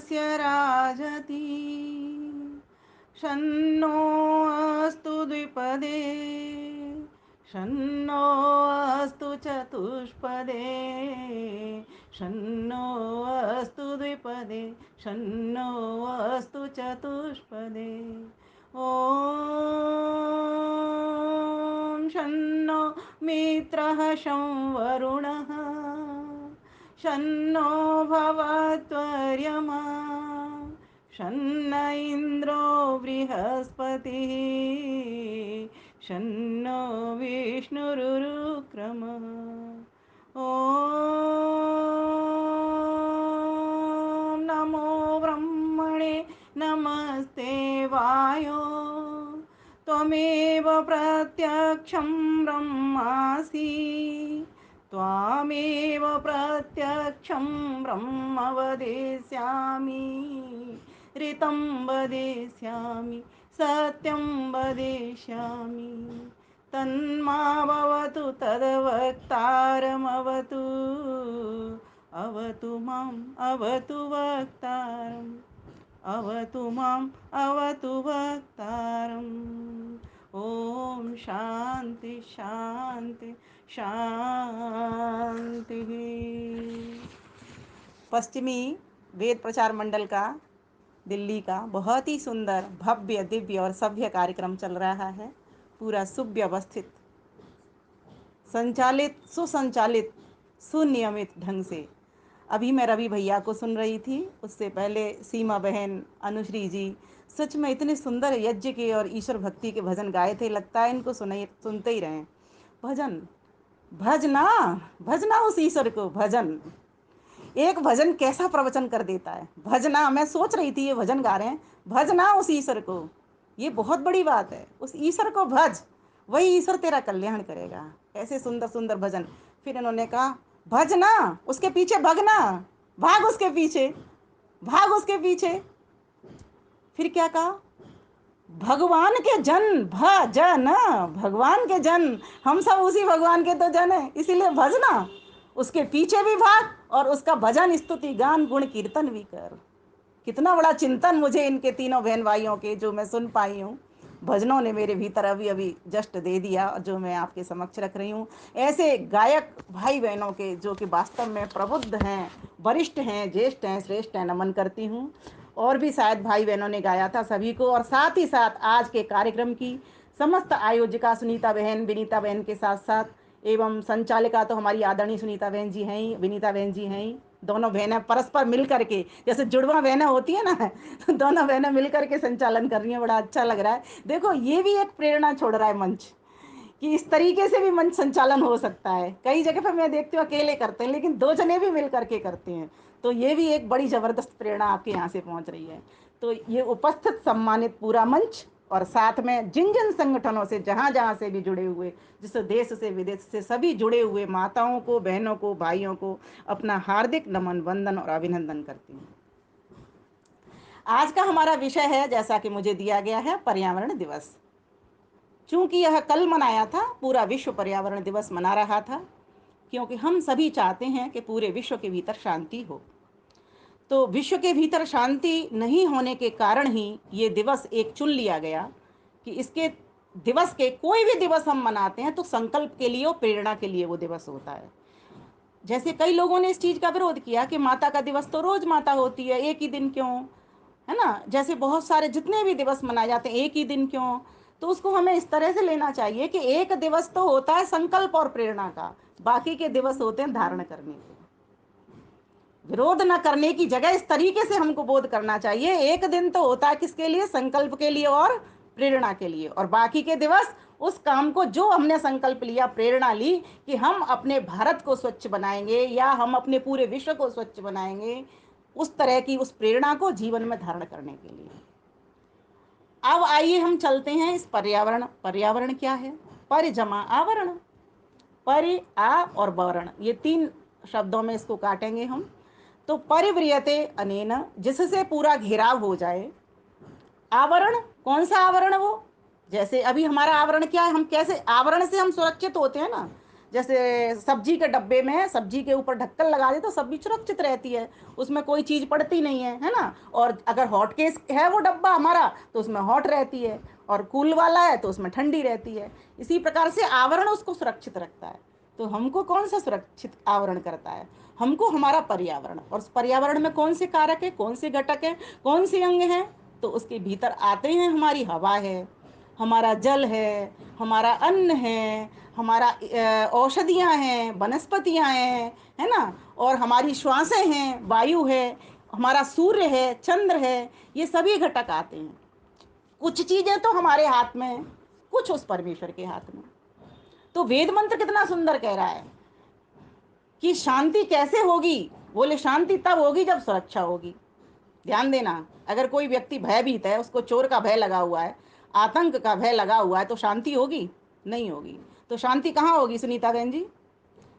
धर्मस्य राजति। शन्नो अस्तु द्विपदे, शन्नो अस्तु चतुष्पदे, शन्नो अस्तु द्विपदे, शन्नो अस्तु चतुष्पदे। ॐ शन्नो मित्रः शं वरुणः, शन्नो भवत्वर्यमा, शन्न इन्द्रो बृहस्पतिः, शन्नो विष्णुरुक्रमः। ॐ नमो ब्रह्मणे नमस्ते वायो, त्वमेव प्रत्यक्षं ब्रह्मासि, त्वामेव प्रत्यक्षं ब्रह्म वदिष्यामि, ऋतं वदिष्यामि, सत्यं वदिष्यामि। तन्मावतु तद्वक्तारमवतु, अवतु माम् अवतु वक्तारम्, अवतु माम् अवतु वक्तारम्। ओम शांति शांति शांति। पश्चिमी वेद प्रचार मंडल का दिल्ली का बहुत ही सुंदर भव्य दिव्य और सभ्य कार्यक्रम चल रहा है, पूरा सुव्यवस्थित, संचालित, सुसंचालित, सुनियमित ढंग से। अभी मैं रवि भैया को सुन रही थी, उससे पहले सीमा बहन, अनुश्री जी सच में इतने सुंदर यज्ञ के और ईश्वर भक्ति के भजन गाए थे, लगता है इनको सुनते ही रहें। भजन भजना, भजना उस ईश्वर को, भजन। एक भजन कैसा प्रवचन कर देता है, भजना। मैं सोच रही थी ये भजन गा रहे हैं, भजना उस ईश्वर को, ये बहुत बड़ी बात है। उस ईश्वर को भज, वही ईश्वर तेरा कल्याण करेगा। ऐसे सुंदर सुंदर भजन। फिर इन्होंने कहा भजना, उसके पीछे भगना, भाग उसके पीछे, भाग उसके पीछे। फिर क्या कहा, भगवान के जन, भजन, भगवान के जन, हम सब उसी भगवान के तो जन है, इसीलिए भजना, उसके पीछे भी भाग और उसका भजन, स्तुति, गान, गुण, कीर्तन भी कर। कितना बड़ा चिंतन मुझे इनके तीनों बहन भाइयों के जो मैं सुन पाई हूँ, भजनों ने मेरे भीतर अभी अभी जस्ट दे दिया, जो मैं आपके समक्ष रख रही हूँ। ऐसे गायक भाई बहनों के जो कि वास्तव में प्रबुद्ध हैं, वरिष्ठ हैं, ज्येष्ठ हैं, श्रेष्ठ हैं, नमन करती हूँ। और भी शायद भाई बहनों ने गाया था सभी को। और साथ ही साथ आज के कार्यक्रम की समस्त आयोजिका सुनीता बहन, विनीता बहन के साथ साथ एवं संचालिका तो हमारी आदरणीय सुनीता बहन जी हैं ही, विनीता बहन जी हैं ही। दोनों बहनें परस्पर मिल करके, जैसे जुड़वा बहनें होती है ना, तो दोनों बहनें मिल करके संचालन कर रही हैं, बड़ा अच्छा लग रहा है। देखो ये भी एक प्रेरणा छोड़ रहा है मंच, कि इस तरीके से भी मंच संचालन हो सकता है। कई जगह पर मैं देखती हूँ अकेले करते हैं, लेकिन दो जने भी मिल करके करते हैं, तो ये भी एक बड़ी ज़बरदस्त प्रेरणा आपके यहाँ से पहुँच रही है। तो ये उपस्थित सम्मानित पूरा मंच और साथ में जिन जिन संगठनों से जहाँ जहाँ से भी जुड़े हुए, जिस देश से विदेश से सभी जुड़े हुए माताओं को, बहनों को, भाइयों को अपना हार्दिक नमन, वंदन और अभिनंदन करती हूँ। आज का हमारा विषय है, जैसा कि मुझे दिया गया है, पर्यावरण दिवस। चूंकि यह कल मनाया था, पूरा विश्व पर्यावरण दिवस मना रहा था, क्योंकि हम सभी चाहते हैं कि पूरे विश्व के भीतर शांति हो। तो विश्व के भीतर शांति नहीं होने के कारण ही ये दिवस एक चुन लिया गया कि इसके दिवस के, कोई भी दिवस हम मनाते हैं तो संकल्प के लिए और प्रेरणा के लिए वो दिवस होता है। जैसे कई लोगों ने इस चीज़ का विरोध किया कि माता का दिवस तो रोज माता होती है, एक ही दिन क्यों, है ना। जैसे बहुत सारे जितने भी दिवस मनाए जाते हैं, एक ही दिन क्यों। तो उसको हमें इस तरह से लेना चाहिए कि एक दिवस तो होता है संकल्प और प्रेरणा का, बाकी के दिवस होते हैं धारण करने के। विरोध न करने की जगह इस तरीके से हमको बोध करना चाहिए, एक दिन तो होता है किसके लिए, संकल्प के लिए और प्रेरणा के लिए, और बाकी के दिवस उस काम को जो हमने संकल्प लिया, प्रेरणा ली कि हम अपने भारत को स्वच्छ बनाएंगे या हम अपने पूरे विश्व को स्वच्छ बनाएंगे, उस तरह की उस प्रेरणा को जीवन में धारण करने के लिए। अब आइए हम चलते हैं इस पर्यावरण। पर्यावरण क्या है, पर जमा आवरण, परि, आ और वरण, ये तीन शब्दों में इसको काटेंगे हम। तो परिव्रियते अनेन, जिससे पूरा घेराव हो जाए। आवरण, कौन सा आवरण, वो जैसे अभी हमारा आवरण क्या है, हम कैसे आवरण से हम सुरक्षित होते हैं ना। जैसे सब्जी के डब्बे में सब्जी के ऊपर ढक्कन लगा दे तो सब्जी सुरक्षित रहती है, उसमें कोई चीज़ पड़ती नहीं है ना। और अगर हॉट केस है वो डब्बा हमारा तो उसमें हॉट रहती है, और कूल वाला है तो उसमें ठंडी रहती है। इसी प्रकार से आवरण उसको सुरक्षित रखता है। तो हमको कौन सा सुरक्षित आवरण करता है? हमको हमारा पर्यावरण। और उस पर्यावरण में कौन से कारक है, कौन से घटक है, कौन से अंग हैं? तो उसके भीतर आते हैं हमारी हवा है, हमारा जल है, हमारा अन्न है, हमारा औषधियाँ हैं, वनस्पतियाँ हैं, है ना, और हमारी श्वासें हैं, वायु है, हमारा सूर्य है, चंद्र है। ये सभी घटक आते हैं। कुछ चीज़ें तो हमारे हाथ में, कुछ उस परमेश्वर के हाथ में। तो वेद मंत्र कितना सुंदर कह रहा है कि शांति कैसे होगी? बोले शांति तब होगी जब सुरक्षा होगी। ध्यान देना, अगर कोई व्यक्ति भयभीत है, उसको चोर का भय लगा हुआ है, आतंक का भय लगा हुआ है, तो शांति होगी? नहीं होगी। तो शांति कहाँ होगी सुनीता बहन जी?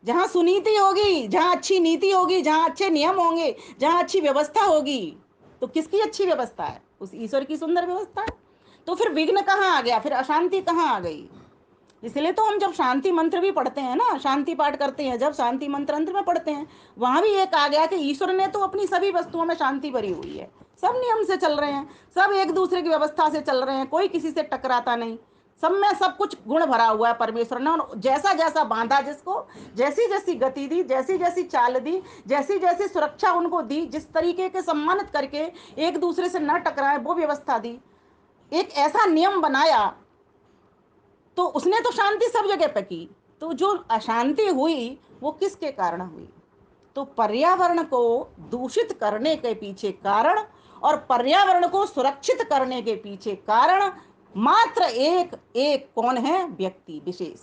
जहाँ सुनीति होगी, जहाँ अच्छी नीति होगी, जहाँ अच्छे नियम होंगे, जहाँ अच्छी व्यवस्था होगी। तो किसकी अच्छी व्यवस्था है? उस ईश्वर की सुंदर व्यवस्था है। तो फिर विघ्न कहाँ आ गया? फिर अशांति कहाँ आ गई? इसलिए तो हम जब शांति मंत्र भी पढ़ते हैं ना, शांति पाठ करते हैं, जब शांति मंत्र अंत में पढ़ते हैं, वहां भी एक आ गया कि ईश्वर ने तो अपनी सभी वस्तुओं में शांति भरी हुई है। सब नियम से चल रहे हैं, सब एक दूसरे की व्यवस्था से चल रहे हैं, कोई किसी से टकराता नहीं, सब में सब कुछ गुण भरा हुआ है परमेश्वर ने। और जैसा जैसा बांधा जिसको, जैसी जैसी गति दी, जैसी जैसी चाल दी, जैसी जैसी सुरक्षा उनको दी, जिस तरीके के सम्मानित करके एक दूसरे से न टकराए वो व्यवस्था दी, एक ऐसा नियम बनाया, तो उसने तो शांति सब जगह पे की। तो जो अशांति हुई वो किसके कारण हुई? तो पर्यावरण को दूषित करने के पीछे कारण, और पर्यावरण को सुरक्षित करने के पीछे कारण मात्र एक एक कौन है? व्यक्ति विशेष।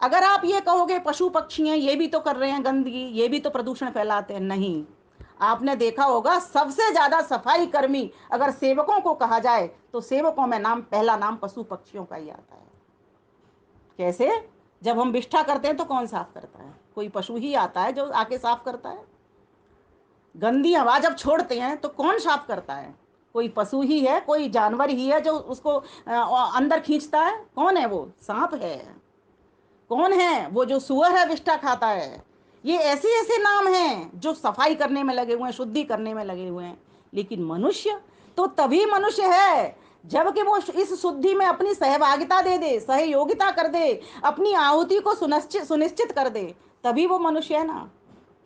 अगर आप ये कहोगे पशु पक्षी हैं, ये भी तो कर रहे हैं गंदगी, ये भी तो प्रदूषण फैलाते हैं, नहीं। आपने देखा होगा सबसे ज्यादा सफाई कर्मी अगर सेवकों को कहा जाए तो सेवकों में नाम, पहला नाम पशु पक्षियों का ही आता है। कैसे? जब हम विष्ठा करते हैं तो कौन साफ करता है? कोई पशु ही आता है जो आके साफ करता है। गंदी हवा जब छोड़ते हैं तो कौन साफ करता है? कोई पशु ही है, कोई जानवर ही है जो उसको अंदर खींचता है। कौन है वो? सांप है। कौन है वो? जो सुअर है, विष्ठा खाता है। ये ऐसे ऐसे नाम हैं जो सफाई करने में लगे हुए हैं, शुद्धि करने में लगे हुए हैं। लेकिन मनुष्य तो तभी मनुष्य है जबकि वो इस शुद्धि में अपनी सहभागिता दे दे, सहयोगिता कर दे, अपनी आहुति को सुनिश्चित सुनिश्चित कर दे, तभी वो मनुष्य है ना।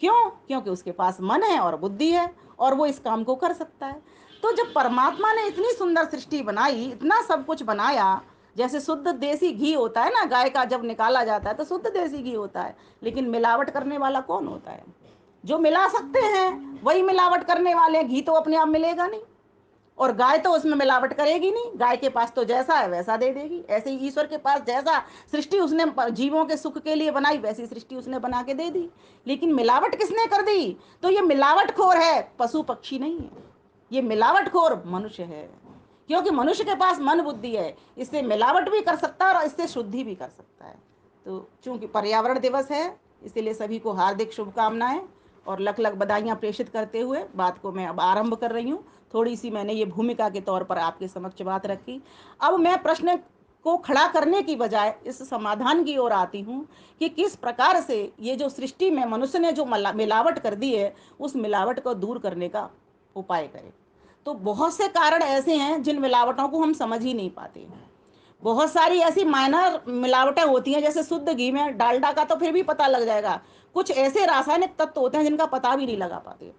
क्यों? क्योंकि उसके पास मन है और बुद्धि है, और वो इस काम को कर सकता है। तो जब परमात्मा ने इतनी सुंदर सृष्टि बनाई, इतना सब कुछ बनाया, जैसे शुद्ध देसी घी होता है ना, गाय का जब निकाला जाता है तो शुद्ध देसी घी होता है। लेकिन मिलावट करने वाला कौन होता है? जो मिला सकते हैं वही मिलावट करने वाले हैं। घी तो अपने आप मिलेगा नहीं, और गाय तो उसमें मिलावट करेगी नहीं। गाय के पास तो जैसा है वैसा दे देगी। ऐसे ही ईश्वर के पास जैसा सृष्टि उसने जीवों के सुख के लिए बनाई, वैसी सृष्टि उसने बना के दे दी। लेकिन मिलावट किसने कर दी? तो ये मिलावटखोर है, पशु पक्षी नहीं है। ये मिलावटखोर मनुष्य है, क्योंकि मनुष्य के पास मन बुद्धि है, इससे मिलावट भी कर सकता है और इससे शुद्धि भी कर सकता है। तो चूंकि पर्यावरण दिवस है, इसीलिए सभी को हार्दिक शुभकामनाएं और लख लख बधाइयाँ प्रेषित करते हुए बात को मैं अब आरंभ कर रही हूँ। थोड़ी सी मैंने ये भूमिका के तौर पर आपके समक्ष बात रखी। अब मैं प्रश्न को खड़ा करने की बजाय इस समाधान की ओर आती हूँ कि किस प्रकार से ये जो सृष्टि में मनुष्य ने जो मिलावट कर दी है, उस मिलावट को दूर करने का उपाय करें। तो बहुत से कारण ऐसे हैं जिन मिलावटों को हम समझ ही नहीं पाते। बहुत सारी ऐसी माइनर मिलावटें होती हैं, जैसे शुद्ध घी में डालडा का तो फिर भी पता लग जाएगा। कुछ ऐसे रासायनिक तत्व होते हैं जिनका पता भी नहीं लगा पाते।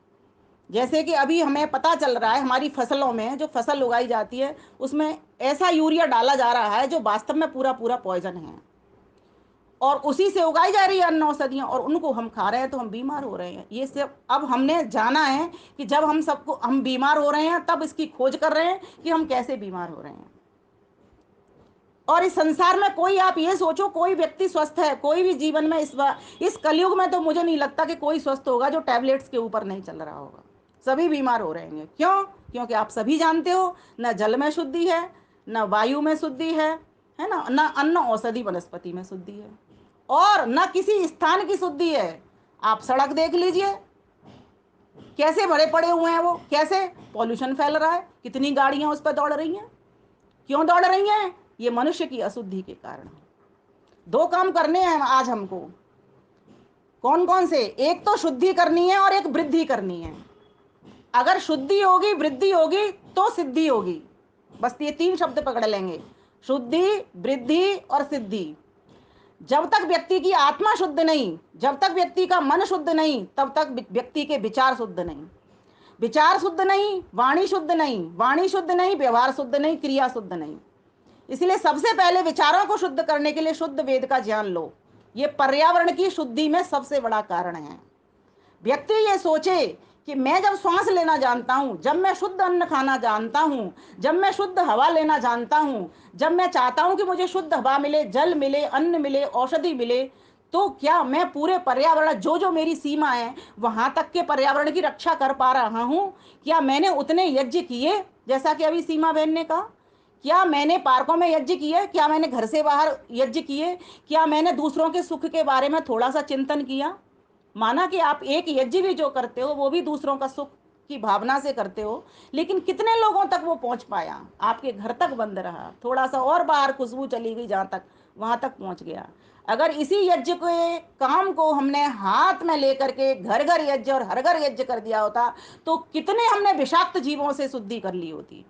जैसे कि अभी हमें पता चल रहा है हमारी फसलों में, जो फसल उगाई जाती है उसमें ऐसा यूरिया डाला जा रहा है जो वास्तव में पूरा पूरा पॉइजन है, और उसी से उगाई जा रही है अन्न औषधियाँ, और उनको हम खा रहे हैं तो हम बीमार हो रहे हैं। ये सब अब हमने जाना है कि जब हम बीमार हो रहे हैं तब इसकी खोज कर रहे हैं कि हम कैसे बीमार हो रहे हैं। और इस संसार में कोई, आप ये सोचो, कोई व्यक्ति स्वस्थ है कोई भी जीवन में इस कलयुग में तो मुझे नहीं लगता कि कोई स्वस्थ होगा जो टैबलेट्स के ऊपर नहीं चल रहा होगा। सभी बीमार हो रहे हैं। क्यों? क्योंकि आप सभी जानते हो, न जल में शुद्धि है, न वायु में शुद्धि है ना, न अन्न औषधि वनस्पति में शुद्धि है, और न किसी स्थान की शुद्धि है। आप सड़क देख लीजिए, कैसे भरे पड़े हुए हैं वो, कैसे पॉल्यूशन फैल रहा है, कितनी गाड़ियां उस पर दौड़ रही हैं। क्यों दौड़ रही हैं? ये मनुष्य की अशुद्धि के कारण। दो काम करने हैं आज हमको। कौन कौन से? एक तो शुद्धि करनी है और एक वृद्धि करनी है। अगर शुद्धि होगी, वृद्धि होगी, तो सिद्धि होगी। बस ये तीन शब्द पकड़ लेंगे, शुद्धि, वृद्धि और सिद्धि। जब तक व्यक्ति की आत्मा शुद्ध नहीं, जब तक व्यक्ति का मन शुद्ध नहीं, तब तक व्यक्ति के विचार शुद्ध नहीं। विचार शुद्ध नहीं, वाणी शुद्ध नहीं, वाणी शुद्ध नहीं, व्यवहार शुद्ध नहीं, क्रिया शुद्ध नहीं। इसलिए सबसे पहले विचारों को शुद्ध करने के लिए शुद्ध वेद का ज्ञान लो। ये पर्यावरण की शुद्धि में सबसे बड़ा कारण है। व्यक्ति ये सोचे कि मैं जब श्वास लेना जानता हूं, जब मैं शुद्ध अन्न खाना जानता हूं, जब मैं शुद्ध हवा लेना जानता हूं, जब मैं चाहता हूं कि मुझे शुद्ध हवा मिले, जल मिले, अन्न मिले, औषधि मिले, तो क्या मैं पूरे पर्यावरण, जो जो मेरी सीमा है वहां तक के पर्यावरण की रक्षा कर पा रहा हूं? क्या मैंने उतने यज्ञ किए जैसा कि अभी सीमा बहन ने कहा? क्या मैंने पार्कों में यज्ञ किए? क्या मैंने घर से बाहर यज्ञ किए? क्या मैंने दूसरों के सुख के बारे में थोड़ा सा चिंतन किया? माना कि आप एक यज्ञ भी जो करते हो वो भी दूसरों का सुख की भावना से करते हो, लेकिन कितने लोगों तक वो पहुंच पाया? आपके घर तक बंद रहा, थोड़ा सा और बाहर खुशबू चली गई, जहां तक वहां तक पहुंच गया। अगर इसी यज्ञ के काम को हमने हाथ में लेकर के घर घर यज्ञ और हर घर यज्ञ कर दिया होता, तो कितने हमने विषाक्त जीवों से शुद्धि कर ली होती।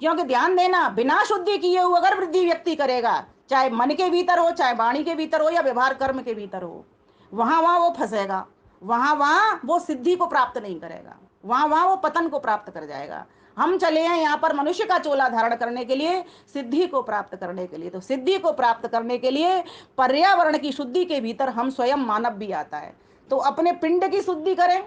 क्योंकि ध्यान देना, बिना शुद्धि किए हुए अगर वृद्धि व्यक्ति करेगा, चाहे मन के भीतर हो, चाहे वाणी के भीतर हो, या व्यवहार कर्म के भीतर हो, वहां वहां वो फंसेगा, वहां वहां वो सिद्धि को प्राप्त नहीं करेगा, वहां वहां वो पतन को प्राप्त कर जाएगा। हम चले हैं यहाँ पर मनुष्य का चोला धारण करने के लिए, सिद्धि को प्राप्त करने के लिए। तो सिद्धि को प्राप्त करने के लिए पर्यावरण की शुद्धि के भीतर हम स्वयं मानव भी आता है। तो अपने पिंड की शुद्धि करें,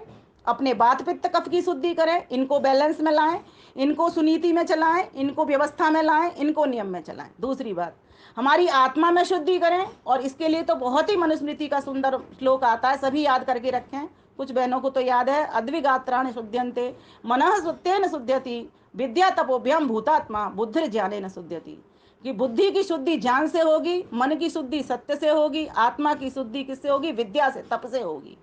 अपने बात पित्त कफ की शुद्धि करें, इनको बैलेंस में लाएं, इनको सुनीति में चलाएं, इनको व्यवस्था में लाएं, इनको नियम में चलाएं। दूसरी बात, हमारी आत्मा में शुद्धि करें, और इसके लिए तो बहुत ही मनुस्मृति का सुंदर श्लोक आता है, सभी याद करके रखें। कुछ बहनों को तो याद है, अद्विगात्राणि शुद्ध्यन्ते मनः सुत्येन शुद्ध्यति विद्या तपोभ्यम भूतात्मा बुद्धिर ज्ञानेन शुद्ध्यति। कि बुद्धि की शुद्धि ज्ञान से होगी, मन की शुद्धि सत्य से होगी, आत्मा की शुद्धि किससे होगी? विद्या से, तप से होगी।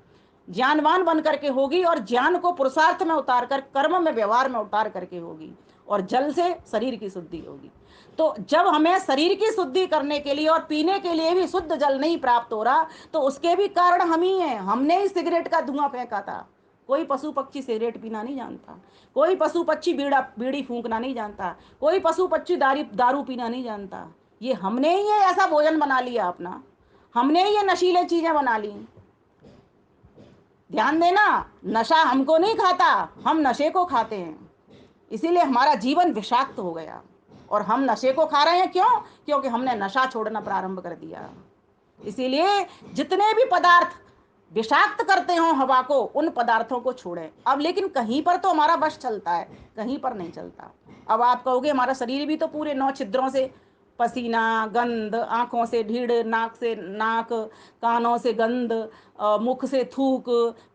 ज्ञानवान बन करके होगी, और ज्ञान को पुरुषार्थ में उतार कर कर्म में, व्यवहार में उतार करके होगी। और जल से शरीर की शुद्धि होगी। तो जब हमें शरीर की शुद्धि करने के लिए और पीने के लिए भी शुद्ध जल नहीं प्राप्त हो रहा, तो उसके भी कारण हम ही हैं। हमने ही सिगरेट का धुआं फेंका था। कोई पशु पक्षी सिगरेट पीना नहीं जानता, कोई पशु पक्षी बीड़ी फूंकना नहीं जानता, कोई पशु पक्षी दारू पीना नहीं जानता। ये हमने ही ये ऐसा भोजन बना लिया अपना, हमने ही ये नशीले चीजें बना ली। ध्यान देना, नशा हमको नहीं खाता, हम नशे को खाते हैं। इसीलिए हमारा जीवन विषाक्त हो गया, और हम नशे को खा रहे हैं। क्यों? क्योंकि हमने नशा छोड़ना प्रारंभ कर दिया। इसीलिए जितने भी पदार्थ विषाक्त करते हो हवा को, उन पदार्थों को छोड़ें। अब लेकिन कहीं पर तो हमारा वश चलता है, कहीं पर नहीं चलता। अब आप कहोगे हमारा शरीर भी तो पूरे 9 छिद्रों से पसीना, गंध, आंखों से ढीड़, नाक से नाक, कानों से गंध, मुख से थूक,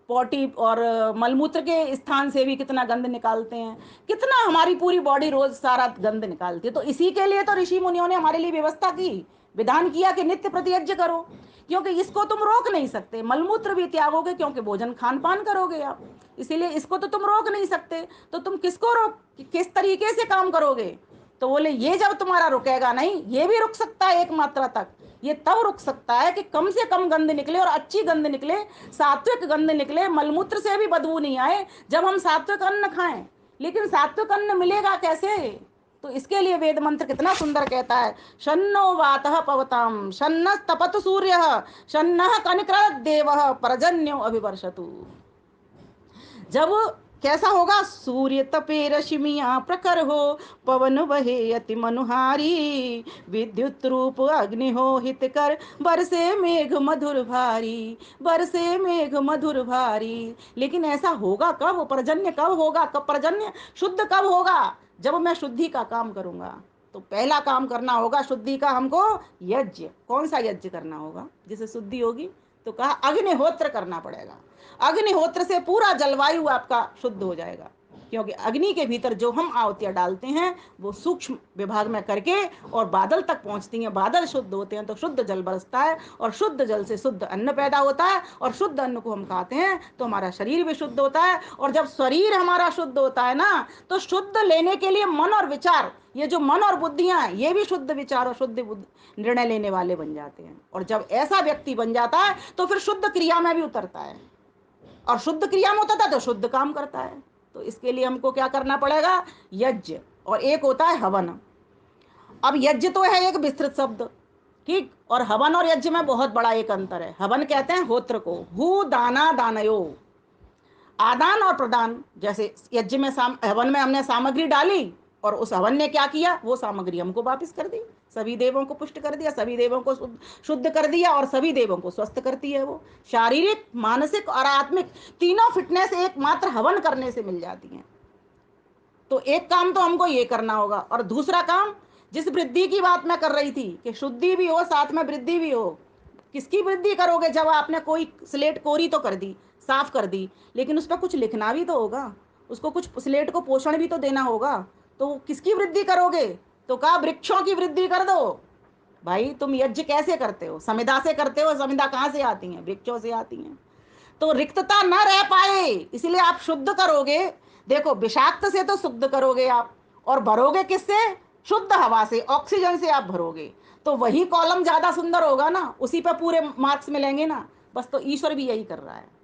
पॉटी और मलमूत्र के स्थान से भी कितना गंध निकालते हैं। कितना हमारी पूरी बॉडी रोज सारा गंध निकालती है। तो इसी के लिए तो ऋषि मुनियों ने हमारे लिए व्यवस्था की, विधान किया कि नित्य प्रतियज्ञ करो। क्योंकि इसको तुम रोक नहीं सकते। मलमूत्र भी त्यागोगे क्योंकि भोजन खान पान करोगे आप, इसीलिए इसको तो तुम रोक नहीं सकते। तो तुम किसको रोक, किस तरीके से काम करोगे? तो बोले ये जब तुम्हारा रुकेगा नहीं, ये भी रुक सकता है एक मात्रा तक। ये तब रुक सकता है कि कम से कम गंध निकले, और अच्छी गंध निकले, सात्विक गंध निकले, मलमूत्र से भी बदबू नहीं आए, जब हम सात्विक अन्न खाएं। लेकिन सात्विक अन्न मिलेगा कैसे? तो इसके लिए वेद मंत्र कितना सुंदर कहता है, शन्नो वातः पवताम शन्न तपतु सूर्य शन्नः कनिक्रद देवः पर्जन्यो अभिवर्षतु। जब कैसा होगा? सूर्य तपे रश्मियां प्रखर हो, पवन बहे अति मनुहारी, विद्युत रूप अग्नि हो हितकर, बरसे मेघ मधुर भारी, बरसे मेघ मधुर भारी। लेकिन ऐसा होगा कब? पर्जन्य कब होगा? कब पर्जन्य शुद्ध कब होगा? जब मैं शुद्धि का काम करूंगा। तो पहला काम करना होगा शुद्धि का हमको, यज्ञ। कौन सा यज्ञ करना होगा जिससे शुद्धि होगी? तो कहा अग्निहोत्र करना पड़ेगा। अग्निहोत्र से पूरा जलवायु आपका शुद्ध हो जाएगा। क्योंकि अग्नि के भीतर जो हम आहुतियाँ डालते हैं वो सूक्ष्म विभाग में करके और बादल तक पहुंचती हैं, बादल शुद्ध होते हैं तो शुद्ध जल बरसता है और शुद्ध जल से शुद्ध अन्न पैदा होता है और शुद्ध अन्न को हम खाते हैं तो हमारा शरीर भी शुद्ध होता है। और जब शरीर हमारा शुद्ध होता है ना तो शुद्ध लेने के लिए मन और विचार, ये जो मन और बुद्धियां हैं ये भी शुद्ध विचार और शुद्ध निर्णय लेने वाले बन जाते हैं। और जब ऐसा व्यक्ति बन जाता है तो फिर शुद्ध क्रिया में भी उतरता है और शुद्ध क्रिया में उतरता है तो शुद्ध काम करता है। तो इसके लिए हमको क्या करना पड़ेगा? यज्ञ, और एक होता है हवन। अब यज्ञ तो है एक विस्तृत शब्द, ठीक, और हवन और यज्ञ में बहुत बड़ा एक अंतर है। हवन कहते हैं होत्र को, हु दाना दानयो, आदान और प्रदान। जैसे यज्ञ में हवन में हमने सामग्री डाली और उस हवन ने क्या किया, वो सामग्री हमको वापस कर दी, सभी देवों को पुष्ट कर दिया, सभी देवों को शुद्ध कर दिया और सभी देवों को स्वस्थ करती है। वो शारीरिक, मानसिक और आत्मिक तीनों फिटनेस एकमात्र हवन करने से मिल जाती हैं। तो एक काम तो हमको ये करना होगा। और दूसरा काम, जिस वृद्धि की बात मैं कर रही थी कि शुद्धि भी हो साथ में वृद्धि भी हो, किसकी वृद्धि करोगे? जब आपने कोई स्लेट कोरी तो कर दी, साफ कर दी, लेकिन उस पर कुछ लिखना भी तो होगा, उसको कुछ स्लेट को पोषण भी तो देना होगा। तो किसकी वृद्धि करोगे? तो कहा वृक्षों की वृद्धि कर दो। भाई तुम यज्ञ कैसे करते हो? समिधा से करते हो। समिधा कहाँ से आती है? वृक्षों से आती है। तो रिक्तता न रह पाए इसलिए आप शुद्ध करोगे। देखो विषाक्त से तो शुद्ध करोगे आप, और भरोगे किससे? शुद्ध हवा से, ऑक्सीजन से आप भरोगे। तो वही कॉलम ज्यादा सुंदर होगा ना, उसी पे पूरे मार्क्स मिलेंगे ना। बस तो ईश्वर भी यही कर रहा है।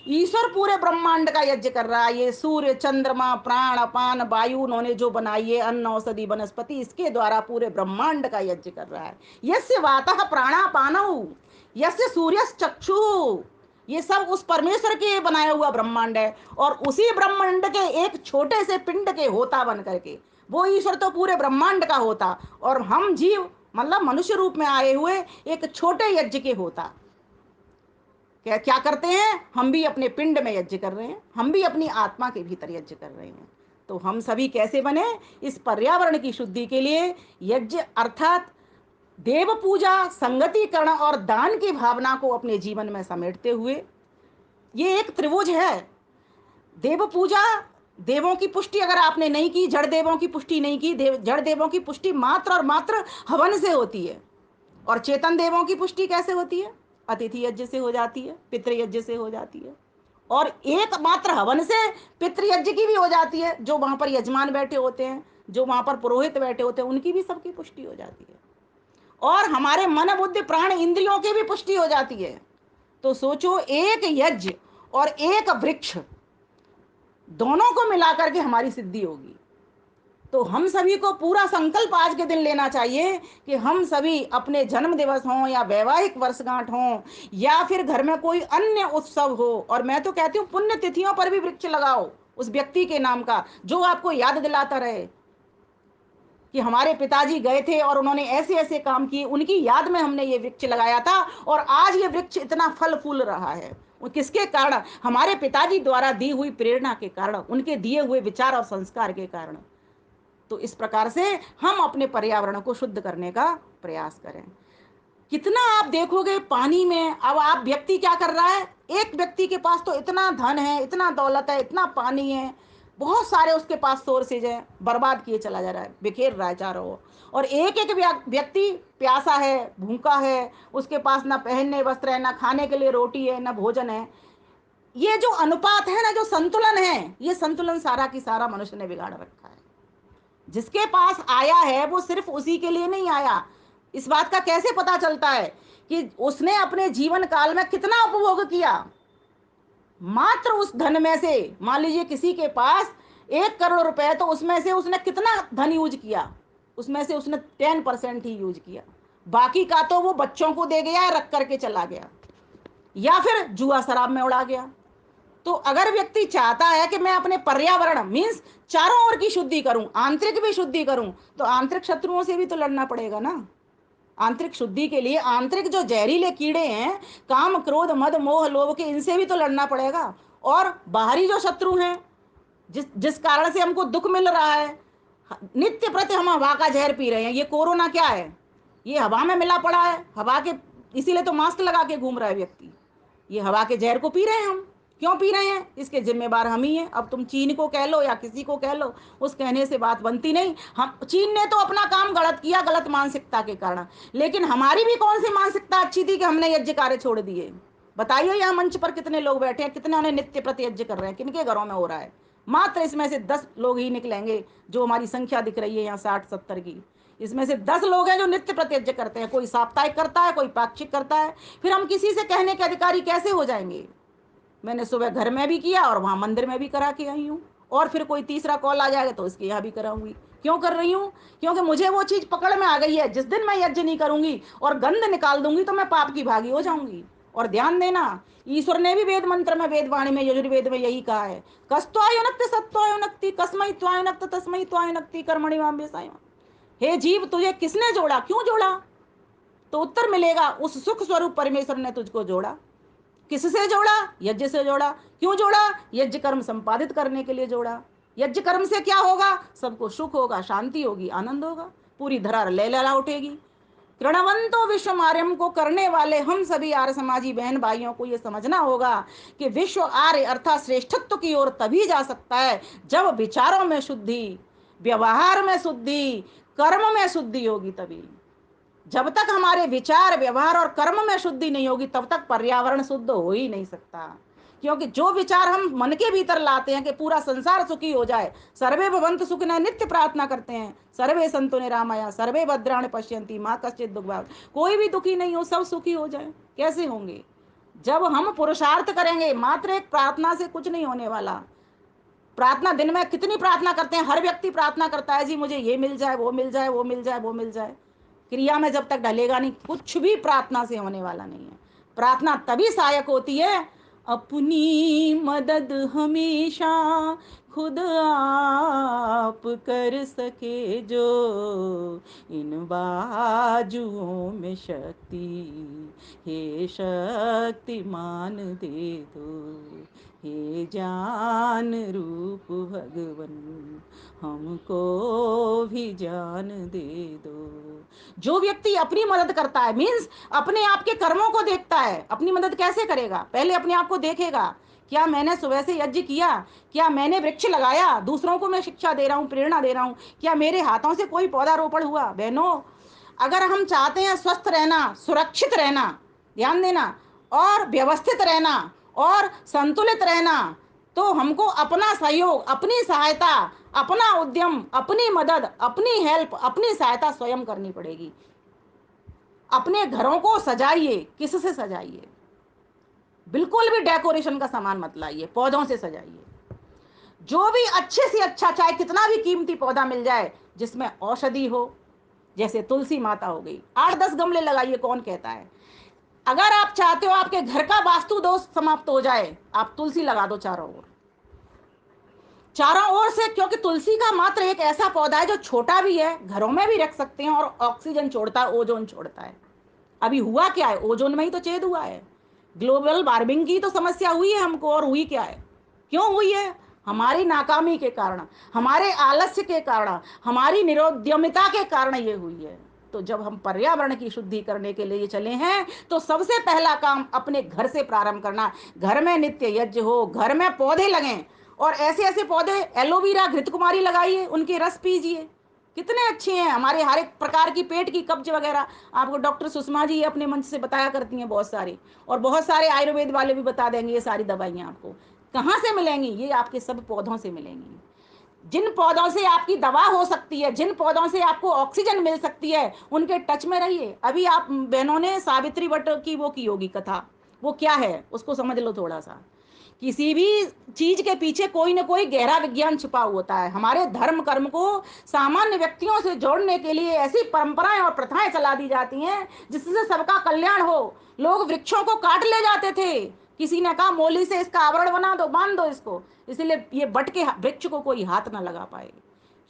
ईश्वर पूरे ब्रह्मांड का यज्ञ कर रहा है। ये सूर्य, चंद्रमा, प्राण, अपान, वायु उन्होंने जो बनाई है, अन्न, औषधि, वनस्पति, इसके द्वारा पूरे ब्रह्मांड का यज्ञ कर रहा है। यस्य वातः प्राणापानौ यस्य सूर्य चक्षु, ये सब उस परमेश्वर के बनाया हुआ ब्रह्मांड है। और उसी ब्रह्मांड के एक छोटे से पिंड के होता बन करके, वो ईश्वर तो पूरे ब्रह्मांड का होता, और हम जीव मतलब मनुष्य रूप में आए हुए एक छोटे यज्ञ के होता। क्या क्या करते हैं? हम भी अपने पिंड में यज्ञ कर रहे हैं, हम भी अपनी आत्मा के भीतर यज्ञ कर रहे हैं। तो हम सभी कैसे बने? इस पर्यावरण की शुद्धि के लिए यज्ञ अर्थात देव पूजा, संगतिकरण और दान की भावना को अपने जीवन में समेटते हुए, ये एक त्रिभुज है। देव पूजा, देवों की पुष्टि अगर आपने नहीं की, जड़ देवों की पुष्टि नहीं की, जड़ देवों की पुष्टि मात्र और मात्र हवन से होती है। और चेतन देवों की पुष्टि कैसे होती है? अतिथि यज्ञ से हो जाती है, पितृ यज्ञ से हो जाती है। और एकमात्र हवन से पितृ यज्ञ की भी हो जाती है। जो वहां पर यजमान बैठे होते हैं, जो वहां पर पुरोहित बैठे होते हैं, उनकी भी सबकी पुष्टि हो जाती है। और हमारे मन, बुद्धि, प्राण, इंद्रियों की भी पुष्टि हो जाती है। तो सोचो, एक यज्ञ और एक वृक्ष, दोनों को मिलाकर के हमारी सिद्धि होगी। तो हम सभी को पूरा संकल्प आज के दिन लेना चाहिए कि हम सभी अपने जन्म दिवस हों या वैवाहिक वर्षगांठ हों या फिर घर में कोई अन्य उत्सव हो, और मैं तो कहती हूँ पुण्य तिथियों पर भी वृक्ष लगाओ उस व्यक्ति के नाम का, जो आपको याद दिलाता रहे कि हमारे पिताजी गए थे और उन्होंने ऐसे ऐसे काम किए, उनकी याद में हमने ये वृक्ष लगाया था और आज ये वृक्ष इतना फल फूल रहा है। किसके कारण? हमारे पिताजी द्वारा दी हुई प्रेरणा के कारण, उनके दिए हुए विचार और संस्कार के कारण। तो इस प्रकार से हम अपने पर्यावरण को शुद्ध करने का प्रयास करें। कितना आप देखोगे पानी में, अब आप व्यक्ति क्या कर रहा है? एक व्यक्ति के पास तो इतना धन है, इतना दौलत है, इतना पानी है, बहुत सारे उसके पास सोर्सेज है, बर्बाद किए चला जा रहा है, बिखेर रहा है चारों ओर। और एक एक व्यक्ति प्यासा है, भूखा है, उसके पास ना पहनने वस्त्र है, ना खाने के लिए रोटी है, ना भोजन है। ये जो अनुपात है ना, जो संतुलन है, ये संतुलन सारा की सारा मनुष्य ने बिगाड़ रखा है। जिसके पास आया है वो सिर्फ उसी के लिए नहीं आया। इस बात का कैसे पता चलता है कि उसने अपने जीवन काल में कितना उपभोग किया? मात्र उस धन में से, मान लीजिए किसी के पास 1 करोड़ रुपए, तो उसमें से उसने कितना धन यूज किया? उसमें से उसने 10% ही यूज किया, बाकी का तो वो बच्चों को दे गया, रख करके चला गया, या फिर जुआ शराब में उड़ा गया। तो अगर व्यक्ति चाहता है कि मैं अपने पर्यावरण मीन्स चारों ओर की शुद्धि करूं, आंतरिक भी शुद्धि करूं, तो आंतरिक शत्रुओं से भी तो लड़ना पड़ेगा ना। आंतरिक शुद्धि के लिए आंतरिक जो जहरीले कीड़े हैं, काम, क्रोध, मद, मोह, लोभ के, इनसे भी तो लड़ना पड़ेगा। और बाहरी जो शत्रु हैं, जिस जिस कारण से हमको दुख मिल रहा है, नित्य प्रति हम हवा का जहर पी रहे हैं। ये कोरोना क्या है? ये हवा में मिला पड़ा है, हवा के, इसीलिए तो मास्क लगा के घूम रहा है व्यक्ति। ये हवा के जहर को पी रहे हैं हम। क्यों पी रहे हैं, इसके जिम्मेदार हम ही हैं। अब तुम चीन को कह लो या किसी को कह लो, उस कहने से बात बनती नहीं। हम, चीन ने तो अपना काम गलत किया, गलत मानसिकता के कारण, लेकिन हमारी भी कौन सी मानसिकता अच्छी थी कि हमने यज्ञ कार्य छोड़ दिए। बताइए यहाँ मंच पर कितने लोग बैठे हैं, कितने उन्हें नित्य प्रति यज्ञ कर रहे हैं, किनके घरों में हो रहा है। मात्र इसमें से 10 लोग ही निकलेंगे, जो हमारी संख्या दिख रही है यहाँ 60-70 की, इसमें से 10 लोग हैं जो नित्य प्रति यज्ञ करते हैं। कोई साप्ताहिक करता है, कोई पाक्षिक करता है। फिर हम किसी से कहने के अधिकारी कैसे हो जाएंगे। मैंने सुबह घर में भी किया और वहां मंदिर में भी करा के आई हूँ, और फिर कोई तीसरा कॉल आ जाएगा तो इसके यहाँ भी कराऊंगी। क्यों कर रही हूँ, क्योंकि मुझे वो चीज पकड़ में आ गई है, जिस दिन मैं यज्ञ नहीं करूंगी और गंध निकाल दूंगी तो मैं पाप की भागी हो जाऊंगी। और ध्यान देना, ईश्वर ने भी वेद मंत्र में, वेद वाणी में, यजुर्वेद में यही कहा है, कस्तुनक्ति सत्वायुनक्ति कस्मई त्वायुनक्त तस्मई त्वायुनक्ति कर्मणि मां व्यसायम्। हे जीव, तुझे किसने जोड़ा, क्यों जोड़ा, तो उत्तर मिलेगा, उस सुख स्वरूप परमेश्वर ने तुझको जोड़ा। किससे जोड़ा, यज्ञ से जोड़ा। क्यों जोड़ा, यज्ञ कर्म संपादित करने के लिए जोड़ा। यज्ञ कर्म से क्या होगा, सबको सुख होगा, शांति होगी, आनंद होगा, पूरी धरा लहलहा उठेगी। कृणवंतो विश्व आर्यम को करने वाले हम सभी आर्य समाजी बहन भाइयों को यह समझना होगा कि विश्व आर्य अर्थात श्रेष्ठत्व की ओर तभी जा सकता है जब विचारों में शुद्धि, व्यवहार में शुद्धि, कर्म में शुद्धि होगी। तभी, जब तक हमारे विचार, व्यवहार और कर्म में शुद्धि नहीं होगी, तब तक पर्यावरण शुद्ध हो ही नहीं सकता। क्योंकि जो विचार हम मन के भीतर लाते हैं कि पूरा संसार सुखी हो जाए, सर्वे भवन्तु सुखिनः नित्य प्रार्थना करते हैं, सर्वे सन्तु निरामया सर्वे भद्राणि पश्यन्ति मां कश्चित् दुःख भाग्, कोई भी दुखी नहीं हो, सब सुखी हो जाए, कैसे होंगे। जब हम पुरुषार्थ करेंगे, मात्र एक प्रार्थना से कुछ नहीं होने वाला। प्रार्थना दिन में कितनी प्रार्थना करते हैं, हर व्यक्ति प्रार्थना करता है, जी मुझे ये मिल जाए, वो मिल जाए, वो मिल जाए, वो मिल जाए। क्रिया में जब तक ढलेगा नहीं, कुछ भी प्रार्थना से होने वाला नहीं है। प्रार्थना तभी सहायक होती है, अपनी मदद हमेशा खुद आप कर सके जो, इन बाजुओं में शक्ति, हे शक्तिमान दे दो, हे जान रूप भगवन हमको भी जान दे दो। जो व्यक्ति अपनी मदद करता है, मीन्स अपने आप के कर्मों को देखता है, अपनी मदद कैसे करेगा, पहले अपने आप को देखेगा, क्या मैंने सुबह से यज्ञ किया, क्या मैंने वृक्ष लगाया, दूसरों को मैं शिक्षा दे रहा हूँ, प्रेरणा दे रहा हूँ, क्या मेरे हाथों से कोई पौधारोपण हुआ। बहनों, अगर हम चाहते हैं स्वस्थ रहना, सुरक्षित रहना, ध्यान देना, और व्यवस्थित रहना और संतुलित रहना, तो हमको अपना सहयोग, अपनी सहायता, अपना उद्यम, अपनी मदद, अपनी हेल्प, अपनी सहायता स्वयं करनी पड़ेगी। अपने घरों को सजाइए, किससे सजाइए, बिल्कुल भी डेकोरेशन का सामान मत लाइए, पौधों से सजाइए। जो भी अच्छे से अच्छा, चाहे कितना भी कीमती पौधा मिल जाए जिसमें औषधि हो, जैसे तुलसी माता हो गई, 8-10 गमले लगाइए, कौन कहता है। अगर आप चाहते हो आपके घर का वास्तु दोष समाप्त हो जाए, आप तुलसी लगा दो चारों ओर, चारों ओर से, क्योंकि तुलसी का मात्र एक ऐसा पौधा है जो छोटा भी है, घरों में भी रख सकते हैं और ऑक्सीजन छोड़ता है, ओजोन छोड़ता है। अभी हुआ क्या है, ओजोन में ही तो छेद हुआ है, ग्लोबल वार्मिंग की तो समस्या हुई है हमको, और हुई क्या है, क्यों हुई है, हमारी नाकामी के कारण, हमारे आलस्य के कारण, हमारी निरोद्यमिता के कारण ये हुई है। तो जब हम पर्यावरण की शुद्धि करने के लिए चले हैं, तो सबसे पहला काम अपने घर से प्रारंभ करना। घर में नित्य यज्ञ हो, घर में पौधे लगें, और ऐसे ऐसे पौधे, एलोवेरा, घृत कुमारी लगाइए, उनके रस पीजिए, कितने अच्छे हैं हमारे हर एक प्रकार की पेट की कब्ज वगैरह। आपको डॉक्टर सुषमा जी अपने मंच से बताया करती हैं बहुत सारी, और बहुत सारे आयुर्वेद वाले भी बता देंगे। ये सारी दवाइयाँ आपको कहाँ से मिलेंगी, ये आपके सब पौधों से मिलेंगी। जिन पौधों से आपकी दवा हो सकती है, जिन पौधों से आपको ऑक्सीजन मिल सकती है, उनके टच में रहिए। अभी आप बहनों ने सावित्री भट्ट की वो की होगी कथा, वो क्या है उसको समझ लो थोड़ा सा। किसी भी चीज के पीछे कोई ना कोई गहरा विज्ञान छुपा होता है। हमारे धर्म कर्म को सामान्य व्यक्तियों से जोड़ने के लिए ऐसी परंपराएं और प्रथाएं चला दी जाती हैं जिससे सबका कल्याण हो। लोग वृक्षों को काट ले जाते थे, किसी ने कहा मोली से इसका आवरण बना दो, बांध दो इसको, इसलिए ये बट के वृक्ष को कोई हाथ ना लगा पाए।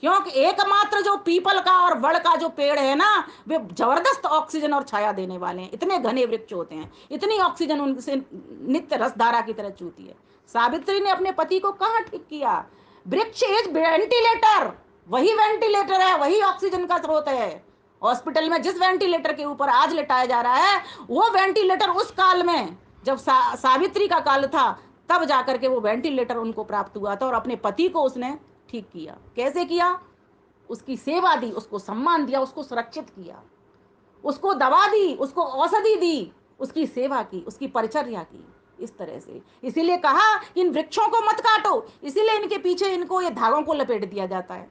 क्योंकि एकमात्र जो पीपल का और वड़ का जो पेड़ है ना, वे जबरदस्त ऑक्सीजन और छाया देने वाले हैं। इतने घने वृक्ष होते हैं, इतनी ऑक्सीजन उनसे नित्य रसधारा की तरह चूती है। सावित्री ने अपने पति को कहाँ ठीक किया, वृक्ष इज वेंटिलेटर, वही वेंटिलेटर है, वही ऑक्सीजन का स्रोत है। हॉस्पिटल में जिस वेंटिलेटर के ऊपर आज लिटाया जा रहा है, वो वेंटिलेटर उस काल में जब सावित्री का काल था तब जाकर के वो वेंटिलेटर उनको प्राप्त हुआ था और अपने पति को उसने ठीक किया। कैसे किया? उसकी सेवा दी, उसको सम्मान दिया, उसको सुरक्षित किया, उसको दवा दी, उसको औषधि दी, उसकी सेवा की, उसकी परिचर्या की, इस तरह से। इसीलिए कहा कि इन वृक्षों को मत काटो, इसीलिए इनके पीछे इनको ये धागों को लपेट दिया जाता है,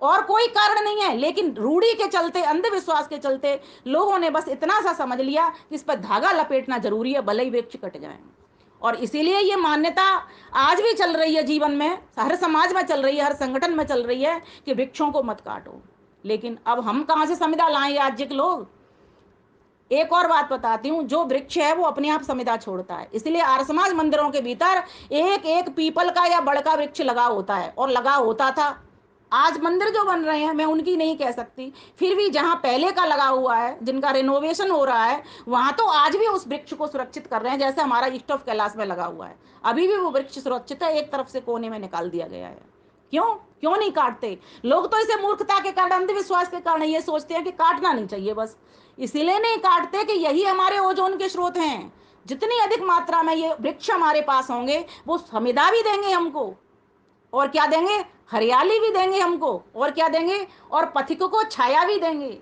और कोई कारण नहीं है। लेकिन रूढ़ी के चलते, अंधविश्वास के चलते लोगों ने बस इतना सा समझ लिया कि इस पर धागा लपेटना जरूरी है, भले ही वृक्ष कट जाए। और इसीलिए ये मान्यता आज भी चल रही है जीवन में, हर समाज में चल रही है, हर संगठन में चल रही है कि वृक्षों को मत काटो। लेकिन अब हम कहां से संविदा लाएं आज के लोग? एक और बात बताती हूँ, जो वृक्ष है वो अपने आप संविदा छोड़ता है। इसलिए आर्य समाज मंदिरों के भीतर एक एक पीपल का या बड़ का वृक्ष लगा होता है, और लगा होता था। आज मंदिर जो बन रहे हैं, मैं उनकी नहीं कह सकती, फिर भी जहां पहले का लगा हुआ है, जिनका रिनोवेशन हो रहा है, वहां तो आज भी उस वृक्ष को सुरक्षित कर रहे हैं। जैसे हमारा ईस्ट ऑफ कैलाश में लगा हुआ है, अभी भी वो वृक्ष सुरक्षित है, एक तरफ से कोने में निकाल दिया गया है। क्यों क्यों नहीं काटते लोग? तो इसे मूर्खता के कारण, अंधविश्वास के कारण ये सोचते हैं कि काटना नहीं चाहिए, बस इसीलिए नहीं काटते कि यही हमारे ओजोन के स्रोत हैं। जितनी अधिक मात्रा में ये वृक्ष हमारे पास होंगे, वो समिधा भी देंगे हमको, और क्या देंगे? हरियाली भी देंगे हमको, और क्या देंगे? और पथिक को छाया भी देंगे।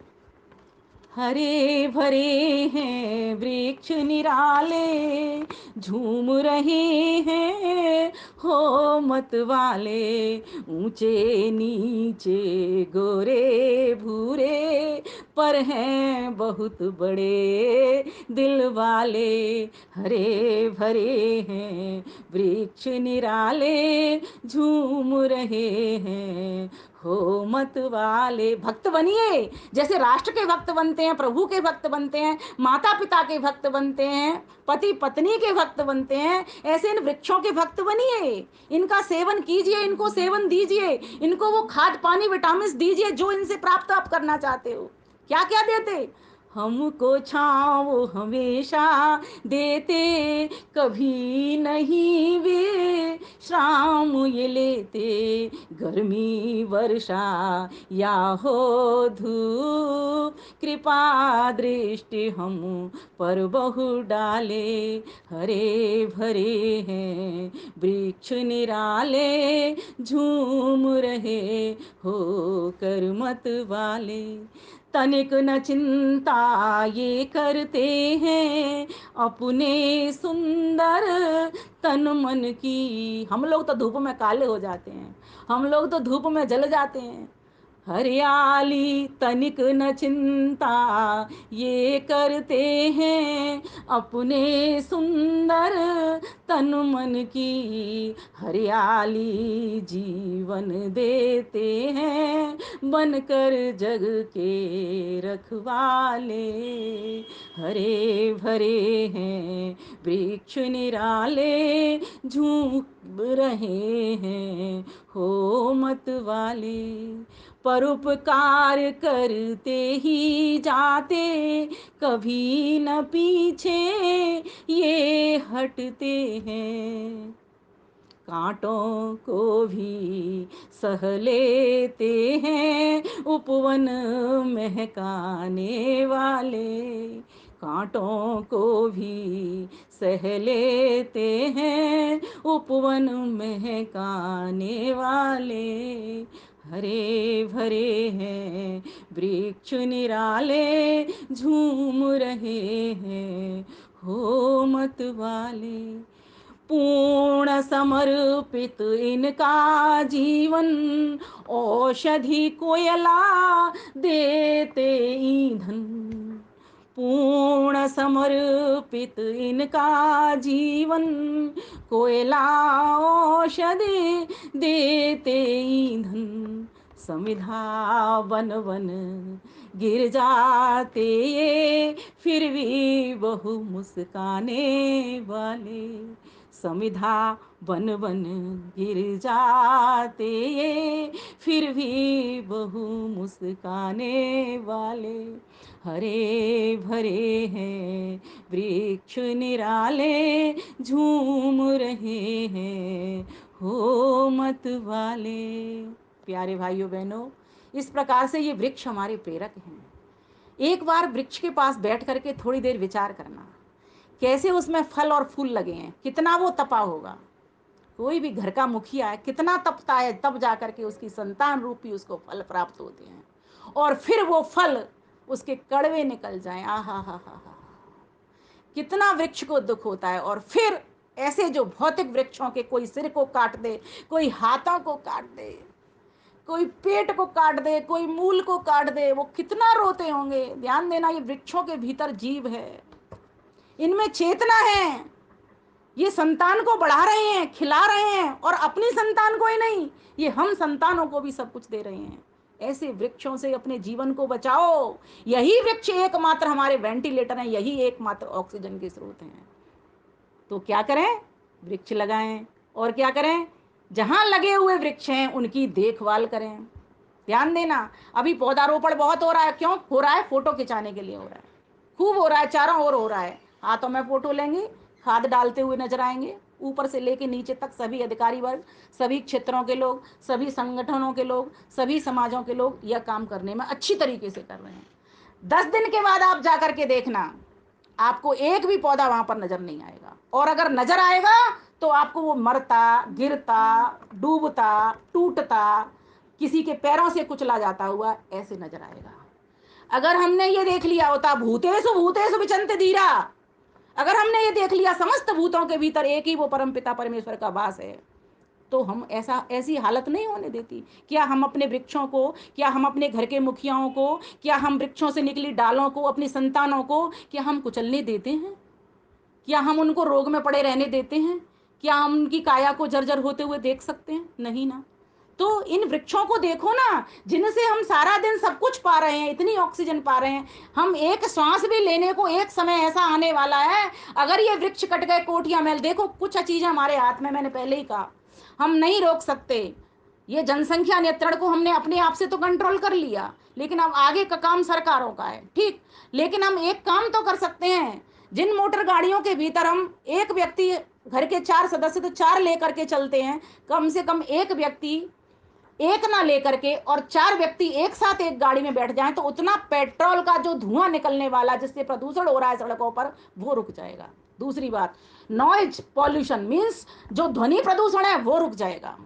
हरे भरे हैं वृक्ष निराले, झूम रहे हैं हो मत वाले, ऊंचे नीचे गोरे भूरे, पर हैं बहुत बड़े दिल वाले। हरे भरे हैं वृक्ष निराले, झूम रहे हैं हो मत वाले। भक्त बनिए, जैसे राष्ट्र के भक्त बनते हैं, प्रभु के भक्त बनते हैं, माता पिता के भक्त बनते हैं, पति पत्नी के भक्त बनते हैं, ऐसे इन वृक्षों के भक्त बनिए। इनका सेवन कीजिए, इनको सेवन दीजिए, इनको वो खाद पानी विटामिन दीजिए जो इनसे प्राप्त आप करना चाहते हो। क्या क्या देते? हमको छाँव हमेशा देते, कभी नहीं वे श्राम ये लेते, गर्मी वर्षा या हो धूप, कृपा दृष्टि हम पर बहु डाले। हरे भरे हैं वृक्ष निराले, झूम रहे हो कर मत वाले। तनिक न चिंता ये करते हैं अपने सुंदर तन मन की। हम लोग तो धूप में काले हो जाते हैं, हम लोग तो धूप में जल जाते हैं। हरियाली तनिक न चिंता ये करते हैं अपने सुंदर तन मन की। हरियाली जीवन देते हैं बनकर जग के रखवाले। हरे भरे हैं वृक्ष निराले, झूम रहे हैं हो मत वाले। परोपकार करते ही जाते, कभी न पीछे ये हटते हैं। कांटों को भी सह लेते हैं उपवन महकाने वाले। कांटों को भी सह लेते हैं उपवन महकाने वाले। हरे भरे हैं वृक्ष निराले, झूम रहे हैं हो मत वाले। पूर्ण समर्पित इनका जीवन, औषधि कोयला देते ईंधन। पूर्ण समर्पित इनका जीवन, कोयला औषधि देते ईंधन। समिधा बन बन गिर जाते ये, फिर भी बहु मुस्काने वाले। समिधा बन बन गिर जाते ये, फिर भी बहु मुस्काने वाले। हरे भरे हैं वृक्ष निराले, झूम रहे हैं हो मत वाले। प्यारे भाइयों बहनों, इस प्रकार से ये वृक्ष हमारे प्रेरक हैं। एक बार वृक्ष के पास बैठ करके थोड़ी देर विचार करना, कैसे उसमें फल और फूल लगे हैं, कितना वो तपा होगा। कोई भी घर का मुखिया है, कितना तपता है, तब जाकर के उसकी संतान रूपी उसको फल प्राप्त होते हैं, और फिर वो फल उसके कड़वे निकल जाएं। आहा हा हा हा, कितना वृक्ष को दुख होता है। और फिर ऐसे जो भौतिक वृक्षों के, कोई सिर को काट दे, कोई हाथों को काट दे, कोई पेट को काट दे, कोई मूल को काट दे, वो कितना रोते होंगे। ध्यान देना, ये वृक्षों के भीतर जीव है, इनमें चेतना है, ये संतान को बढ़ा रहे हैं, खिला रहे हैं, और अपनी संतान को ही नहीं, ये हम संतानों को भी सब कुछ दे रहे हैं। ऐसे वृक्षों से अपने जीवन को बचाओ। यही वृक्ष एकमात्र हमारे वेंटिलेटर हैं, यही एकमात्र ऑक्सीजन के स्रोत हैं। तो क्या करें? वृक्ष लगाएं। और क्या करें? जहां लगे हुए वृक्ष हैं उनकी देखभाल करें। ध्यान देना, अभी पौधारोपण बहुत हो रहा है। क्यों हो रहा है? फोटो खिंचाने के लिए हो रहा है, खूब हो रहा है, चारों ओर हो रहा है। हाथों में फोटो लेंगे, खाद डालते हुए नजर आएंगे, ऊपर से लेके नीचे तक सभी अधिकारी वर्ग, सभी क्षेत्रों के लोग, सभी संगठनों के लोग, सभी समाजों के लोग यह काम करने में अच्छी तरीके से कर रहे हैं। 10 दिन के बाद आप जाकर के देखना, आपको एक भी पौधा वहां पर नजर नहीं आएगा, और अगर नजर आएगा तो आपको वो मरता, गिरता, डूबता, टूटता, किसी के पैरों से कुचला जाता हुआ ऐसे नजर आएगा। अगर हमने ये देख लिया होता, भूतेषु भूतेषु विचरन्ति धीरा, अगर हमने ये देख लिया समस्त भूतों के भीतर एक ही वो परमपिता परमेश्वर का वास है, तो हम ऐसी हालत नहीं होने देती। क्या हम अपने वृक्षों को, क्या हम अपने घर के मुखियाओं को, क्या हम वृक्षों से निकली डालों को, अपनी संतानों को, क्या हम कुचलने देते हैं? क्या हम उनको रोग में पड़े रहने देते हैं? क्या हम उनकी काया को जर्जर होते हुए देख सकते हैं? नहीं ना। तो इन वृक्षों को देखो ना, जिनसे हम सारा दिन सब कुछ पा रहे हैं, इतनी ऑक्सीजन पा रहे हैं। हम एक श्वास भी लेने को, एक समय ऐसा आने वाला है, अगर ये वृक्ष कट गए, कोठियां महल, देखो कुछ चीजें हमारे हाथ में, मैंने पहले ही कहा, हम नहीं रोक सकते। ये जनसंख्या नियंत्रण को हमने अपने आप से तो कंट्रोल कर लिया, लेकिन अब आगे का काम सरकारों का है, ठीक। लेकिन हम एक काम तो कर सकते हैं, जिन मोटर गाड़ियों के भीतर हम एक व्यक्ति, घर के 4 सदस्य तो 4 लेकर के चलते हैं, कम से कम एक व्यक्ति एक ना लेकर के और 4 व्यक्ति एक साथ एक गाड़ी में बैठ जाएं, तो उतना पेट्रोल का जो धुआं निकलने वाला, जिससे प्रदूषण हो रहा है सड़कों पर, वो रुक जाएगा। दूसरी बात, नॉइज पॉल्यूशन मीन्स जो ध्वनि प्रदूषण है वो रुक जाएगा।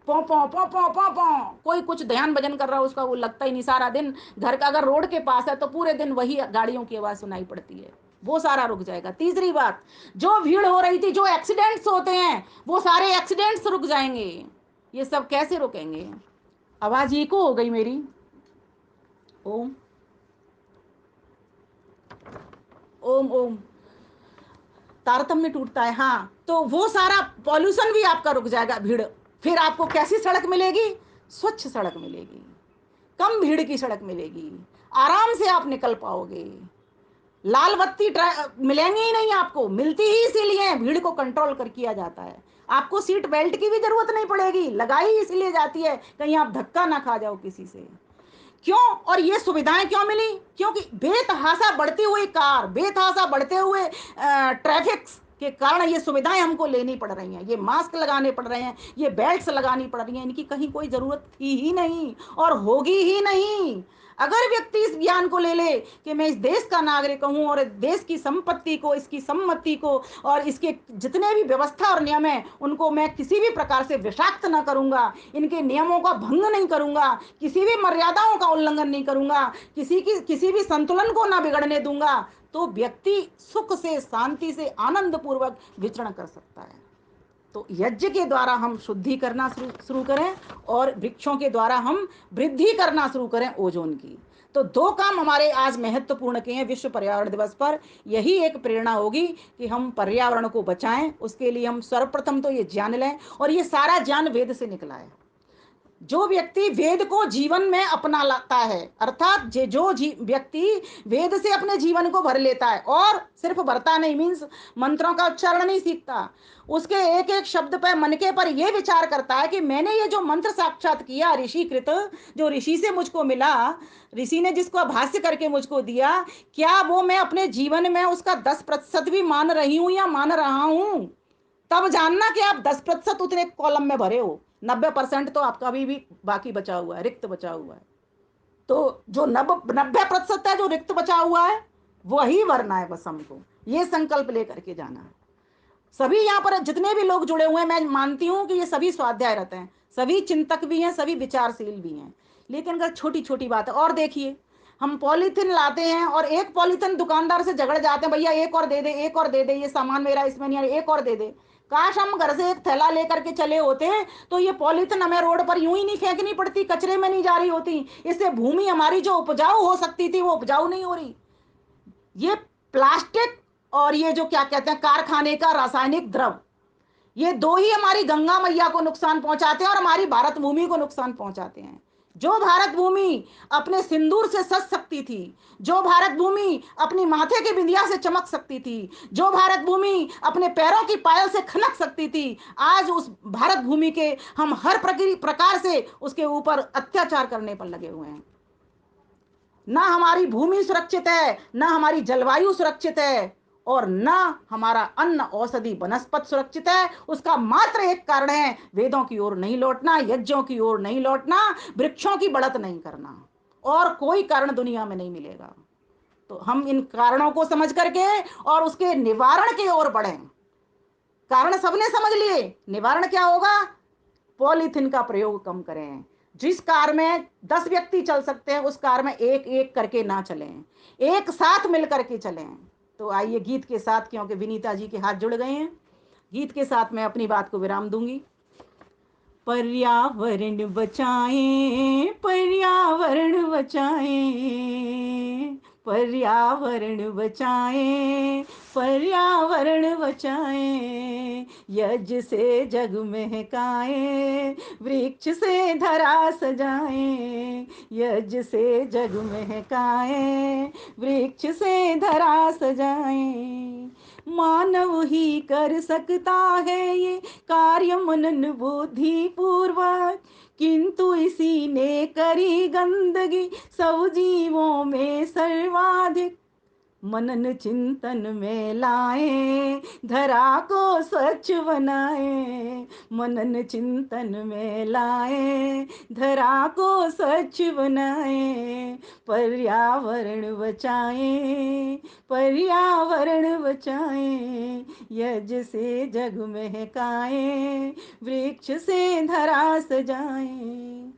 पौ पौ पौ पौ पौ पौ, कोई कुछ ध्यान भजन कर रहा है, उसका वो लगता ही नहीं। सारा दिन घर का अगर रोड के पास है तो पूरे दिन वही गाड़ियों की आवाज सुनाई पड़ती है, वो सारा रुक जाएगा। तीसरी बात, जो भीड़ हो रही थी, जो एक्सीडेंट्स होते हैं, वो सारे एक्सीडेंट्स रुक जाएंगे। ये सब कैसे रुकेंगे? आवाज इको हो गई मेरी। ओम ओम ओम, तारतम्य टूटता है। हाँ, तो वो सारा पॉल्यूशन भी आपका रुक जाएगा, भीड़। फिर आपको कैसी सड़क मिलेगी? स्वच्छ सड़क मिलेगी, कम भीड़ की सड़क मिलेगी, आराम से आप निकल पाओगे। लाल बत्ती मिलेंगी ही नहीं आपको, मिलती ही इसीलिए भीड़ को कंट्रोल कर किया जाता है। आपको सीट बेल्ट की भी जरूरत नहीं पड़ेगी, लगाई इसलिए जाती है कहीं आप धक्का ना खा जाओ किसी से। क्यों? और ये सुविधाएं क्यों मिली? क्योंकि बेतहासा बढ़ती हुई कार, बेतहासा बढ़ते हुए ट्रैफिक के कारण ये सुविधाएं हमको लेनी पड़ रही हैं। ये मास्क लगाने पड़ रहे हैं, ये बेल्ट्स लगानी पड़ रही हैं, इनकी कहीं कोई जरूरत थी ही नहीं और होगी ही नहीं। अगर व्यक्ति इस ज्ञान को ले ले कि मैं इस देश का नागरिक हूं और देश की संपत्ति को, इसकी सम्मति को और इसके जितने भी व्यवस्था और नियम है उनको मैं किसी भी प्रकार से विषाक्त ना करूंगा, इनके नियमों का भंग नहीं करूंगा, किसी भी मर्यादाओं का उल्लंघन नहीं करूंगा, किसी भी संतुलन को ना बिगड़ने दूंगा, तो व्यक्ति सुख से, शांति से, आनंद पूर्वक विचरण कर सकता है। तो यज्ञ के द्वारा हम शुद्धि करना शुरू करें और वृक्षों के द्वारा हम वृद्धि करना शुरू करें ओजोन की। तो 2 काम हमारे आज महत्वपूर्ण किए हैं विश्व पर्यावरण दिवस पर। यही एक प्रेरणा होगी कि हम पर्यावरण को बचाएं। उसके लिए हम सर्वप्रथम तो ये जान लें, और ये सारा ज्ञान वेद से निकला है। जो व्यक्ति वेद को जीवन में अपना लाता है, अर्थात जो व्यक्ति वेद से अपने जीवन को भर लेता है, और सिर्फ भरता नहीं मीन्स मंत्रों का उच्चारण नहीं सीखता, उसके एक एक शब्द पर, मन के पर यह विचार करता है कि मैंने ये जो मंत्र साक्षात किया, ऋषिकृत, जो ऋषि से मुझको मिला, ऋषि ने जिसको भाष्य करके मुझको दिया, क्या वो मैं अपने जीवन में उसका 10% भी मान रही हूं या मान रहा हूं? तब जानना कि आप 10% उतने कॉलम में भरे हो, 90% तो आपका अभी भी बाकी बचा हुआ है, रिक्त बचा हुआ है। तो जो 90% है जो रिक्त बचा हुआ है, वही भरना है बस हमको, ये संकल्प लेकर के जाना है। सभी यहाँ पर जितने भी लोग जुड़े हुए हैं, मैं मानती हूँ कि ये सभी स्वाध्यायरत हैं, सभी चिंतक भी हैं, सभी विचारशील भी हैं। लेकिन अगर छोटी छोटी बात है, और देखिए हम पॉलीथिन लाते हैं और एक पॉलीथिन दुकानदार से झगड़ जाते हैं, भैया एक और दे दे, एक और दे दे, ये सामान मेरा इसमें नहीं आ रहा, एक और दे दे। काश हम घर से एक थैला लेकर के चले होते तो ये पॉलीथिन हमें रोड पर यूं ही नहीं फेंकनी पड़ती, कचरे में नहीं जा रही होती। इससे भूमि हमारी जो उपजाऊ हो सकती थी वो उपजाऊ नहीं हो रही। ये प्लास्टिक और ये जो क्या कहते हैं कारखाने का रासायनिक द्रव, ये दो ही हमारी गंगा मैया को नुकसान पहुंचाते हैं और हमारी भारत भूमि को नुकसान पहुंचाते हैं। जो भारत भूमि अपने सिंदूर से सज सकती थी, जो भारत भूमि अपनी माथे की बिंदिया से चमक सकती थी, जो भारत भूमि अपने पैरों की पायल से खनक सकती थी, आज उस भारत भूमि के हम हर प्रकार से उसके ऊपर अत्याचार करने पर लगे हुए हैं। ना हमारी भूमि सुरक्षित है, ना हमारी जलवायु सुरक्षित है, और ना हमारा अन्न औषधि वनस्पति सुरक्षित है। उसका मात्र एक कारण है, वेदों की ओर नहीं लौटना, यज्ञों की ओर नहीं लौटना, वृक्षों की बढ़त नहीं करना। और कोई कारण दुनिया में नहीं मिलेगा। तो हम इन कारणों को समझ करके और उसके निवारण की ओर बढ़ें। कारण सबने समझ लिए, निवारण क्या होगा? पॉलीथिन का प्रयोग कम करें। जिस कार में 10 व्यक्ति चल सकते हैं, उस कार में एक एक करके ना चलें, एक साथ मिल करके चलें। तो आइए गीत के साथ, क्योंकि विनीता जी के हाथ जुड़ गए हैं, गीत के साथ मैं अपनी बात को विराम दूंगी। पर्यावरण बचाएं, पर्यावरण बचाएं, पर्यावरण बचाएं, पर्यावरण बचाएं। यज्ञ से जग महकाएं, वृक्ष से धरा सजाएं। यज्ञ से जग महकाएं, वृक्ष से धरा सजाएं। मानव ही कर सकता है ये कार्य मनन बुद्धि पूर्वक, किंतु इसी ने करी गंदगी सब जीवों में सर्वाधिक। मनन चिंतन में लाए, धरा को स्वच्छ बनाए। मनन चिंतन में लाए, धरा को स्वच्छ बनाए। पर्यावरण बचाए, पर्यावरण बचाए। यज्ञ से जग महकाए, वृक्ष से धरा सजाए।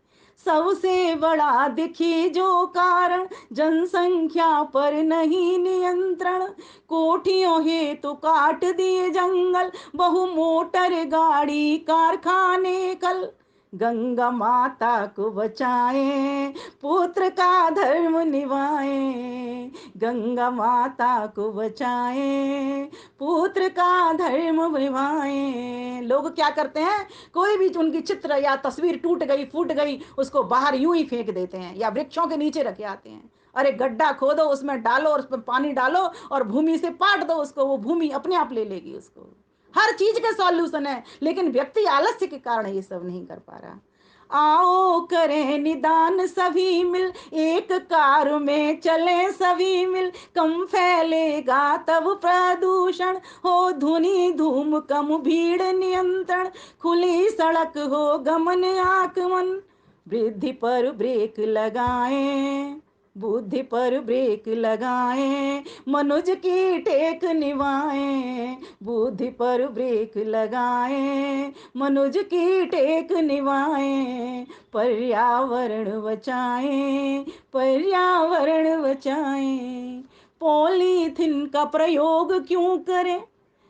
सबसे बड़ा दिखी जो कारण, जनसंख्या पर नहीं नियंत्रण। कोठियों हे तो काट दिए जंगल, बहु मोटर गाड़ी कारखाने कल। गंगा माता को बचाए, पुत्र का धर्म निभाए। गंगा माता को बचाए, पुत्र का धर्म निभाए। लोग क्या करते हैं, कोई भी उनकी चित्र या तस्वीर टूट गई फूट गई, उसको बाहर यूं ही फेंक देते हैं या वृक्षों के नीचे रखे आते हैं। अरे गड्ढा खोदो, उसमें डालो और उसमें पानी डालो और भूमि से पाट दो उसको, वो भूमि अपने आप ले लेगी उसको। हर चीज का सॉल्यूशन है, लेकिन व्यक्ति आलस्य के कारण ये सब नहीं कर पा रहा। आओ करें निदान सभी मिल, एक कार में चलें सभी मिल। कम फैलेगा तब प्रदूषण, हो ध्वनि धूम कम भीड़ नियंत्रण। खुली सड़क हो गमन आगमन, वृद्धि पर ब्रेक लगाएं। बुद्धि पर ब्रेक लगाएं, मनुज की टेक निभाएं। बुद्धि पर ब्रेक लगाएं, मनुज की टेक निभाएं। पर्यावरण बचाएं, पर्यावरण बचाएं। पॉलीथिन का प्रयोग क्यों करें,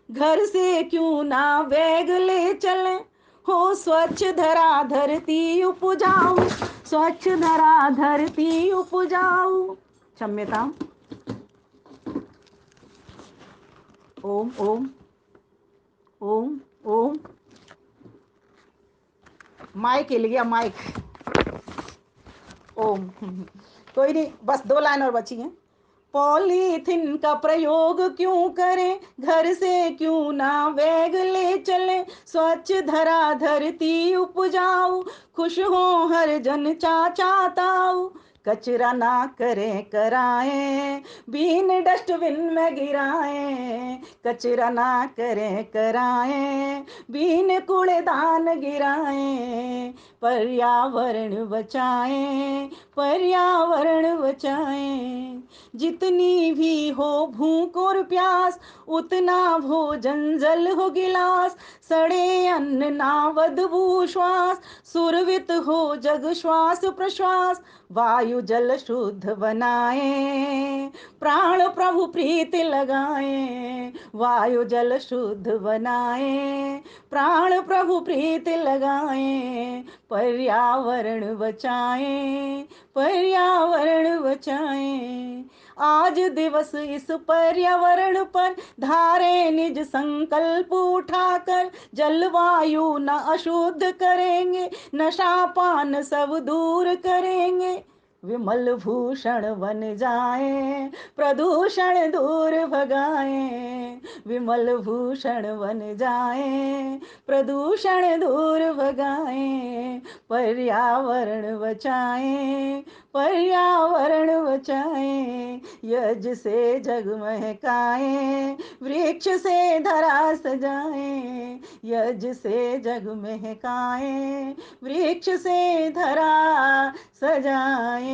घर से क्यों ना बैग ले चलें। हो स्वच्छ धरा धरती उपजाऊ, स्वच्छ धरा धरती उपजाऊ। क्षम्यता। ओम ओम ओम ओम। माइक हिल गया, माइक। ओम। कोई नहीं, बस 2 लाइन और बची हैं। पॉलीथिन का प्रयोग क्यों करें, घर से क्यों ना बैग ले चलें। स्वच्छ धरा धरती उपजाऊ, खुश हो हर जन चाचाताऊ। कचरा ना करें कराएं, बीन डस्टबिन में गिराएं। कचरा ना करें कराएं, बीन कूड़ेदान गिराएं। पर्यावरण बचाएं, पर्यावरण बचाएं। जितनी भी हो भूख और प्यास, उतना भोजन जल हो गिलास। सड़े अन्न ना बदबू श्वास, सुरवित हो जग श्वास प्रश्वास। वायु जल शुद्ध बनाएं, प्राण प्रभु प्रीति लगाएं। वायु जल शुद्ध बनाएं, प्राण प्रभु प्रीति लगाएं। पर्यावरण बचाएं, पर्यावरण बचाएं। आज दिवस इस पर्यावरण पर धारे निज संकल्प उठाकर। जलवायु न अशुद्ध करेंगे, नशा पान सब दूर करेंगे। विमल भूषण बन जाएं, प्रदूषण दूर भगाएं। विमल भूषण बन जाएं, प्रदूषण दूर भगाएं। पर्यावरण बचाएं, पर्यावरण बचाएं। यज से जग महकाएं, वृक्ष से धरा सजाएं। यज से जग महकाएं, वृक्ष से धरा सजाएं।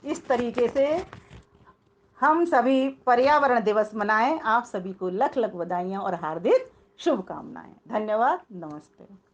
इस तरीके से हम सभी पर्यावरण दिवस मनाएं। आप सभी को लख लख बधाइयाँ और हार्दिक शुभकामनाएं। धन्यवाद, नमस्ते।